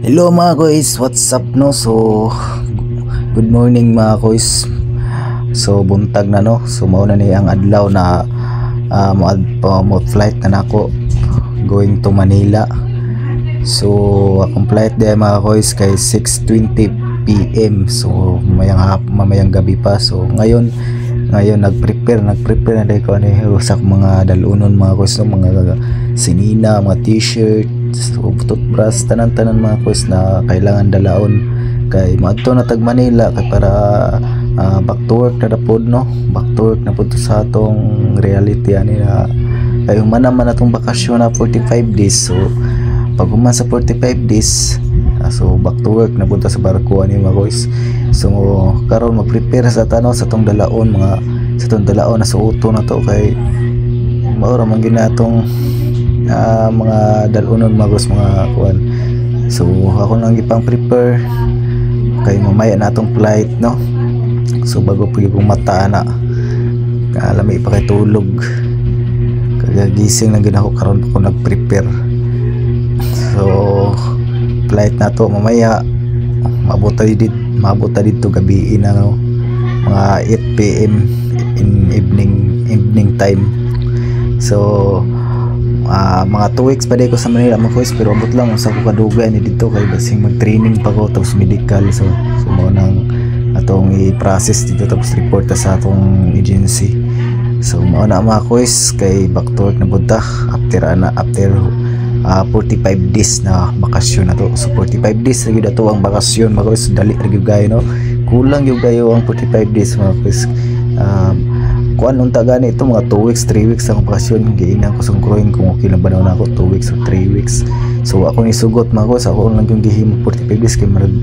Hello mga guys, what's up no? So good morning mga guys. So buntag na no. So mao na ni ang adlaw na mo flight na nako going to Manila. So akong flight day mga guys kay 6:20 PM. So mamayang gabi pa. So ngayon nagprepare na dai ko ani sa mga dalunon mga guys no, mga sinina, mga t-shirt, so toothbrush, tanan-tanan mga guys na kailangan dalaon kay maadto na tag Manila kay para back to work na pod no, back to work na pod sa atong reality ani na kay human naman atong bakasyon na 45 days. So pag human sa 45 days so back to work na punta sa barko ani mga guys. So karon mag-prepare sa tanaw sa tong dalaon na suoto na to kay maura man ginatong mga dalunon mga guys, mga kuan. So ako nang gipang prepare kay mamaya na atong flight no. So bago pud kong mata na lami pa kay tulog kaya gising lang gid ako karon ako nag-prepare. So flight na to mamaya mabuta dito gabi na no, mga 8 PM in evening time. So mga 2 weeks pa day ko sa Manila mga guys, pero abot lang sa ko kadugay ni dito kay basing mag-training pa ko tapos medical. So mo nang atong i-process dito tapos report sa atong agency. So mao na mga guys kay back to work na budta after 45 days na bakasyon na to. So 45 days lagi dato ang bakasyon mga guys, dali lagi gayo no, kulang yung gayo ang 45 days mga guys. Kuan unta gani ito mga 2 weeks 3 weeks ang bakasyon, giinan ko sungkroin kung okay lang ba na ako 2 weeks or 3 weeks. So ako ni sugot mga guys, ako lang yung gihimo 45 days kay marag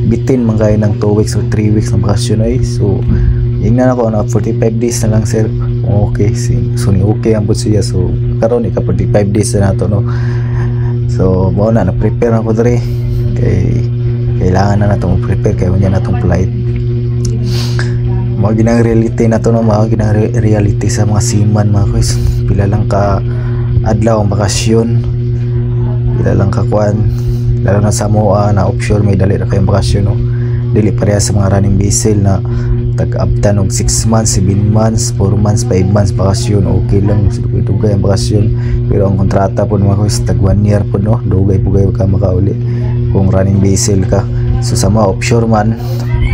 bitin man gaya ng 2 weeks or 3 weeks ng bakasyon ay. So ingnan ako na 45 days na lang sir, okay so ni okay ang bud siya. So karon ika 45 days na nato no. So mao na prepare ako diri kay kailangan na nato prepare kay unya natong flight. Mao ginang reality na to no, mao ginang reality sa mga seaman mga guys. Pila lang ka adlaw ang bakasyon, pila lang ka kuan, lalo na sa Samoa na offshore may dali na kayong bakasyon no. Dili pareha sa mga running vessel na tag-abtan og 6 months, 7 months, 4 months, 5 months bakasyon, okay lang, dugay ang bakasyon. Pero ang kontrata po mga guys tag 1 year po no, dugay po kayo ka makauli kung running vessel ka. So sa mga offshore man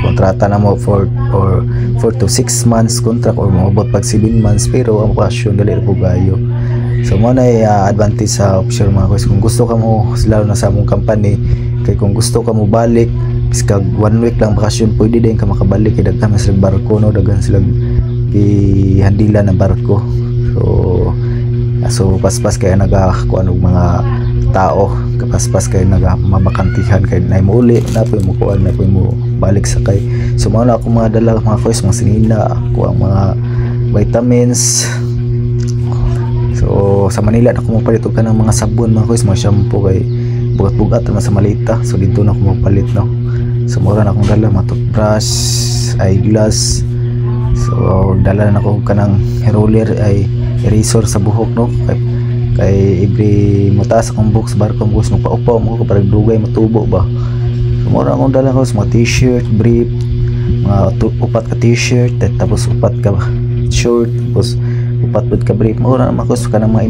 kontrata na mo for 4 to 6 months contract or maabot pag 7 months, pero ang bakasyon dali po gayo. So mo na advantage sa offshore mga guys. Kung gusto ka mo lalo na sa among company kay kung gusto ka mo balik kag 1 week lang bakasyon pwede din ka makabalik kay daghan sila barko no, daghan sila gihandila na barko. So paspas kay nagakuan og mga tao, kapaspas kay nagamabakantihan kay nay mauli na po mo kuan na po mo balik sakay. So mao na ako mga dala mga guys, mga sinina ako ang mga vitamins. So sa Manila na ako mapalit og kanang mga sabon mga guys, mga shampoo kay bugat-bugat naman sa malita. So dito na ako mapalit no. So mura na akong dala mga toothbrush, eyeglass. So dala na ako kanang hair roller ay eraser sa buhok no, kay every mataas akong buhok sa barko mo gusto magpaupaw mo ko para dugay matubo ba. So mura akong dala ko mga t-shirt, brief, mga upat ka t-shirt tapos upat ka short tapos upat ka brief. Mura na ako sa kanang mga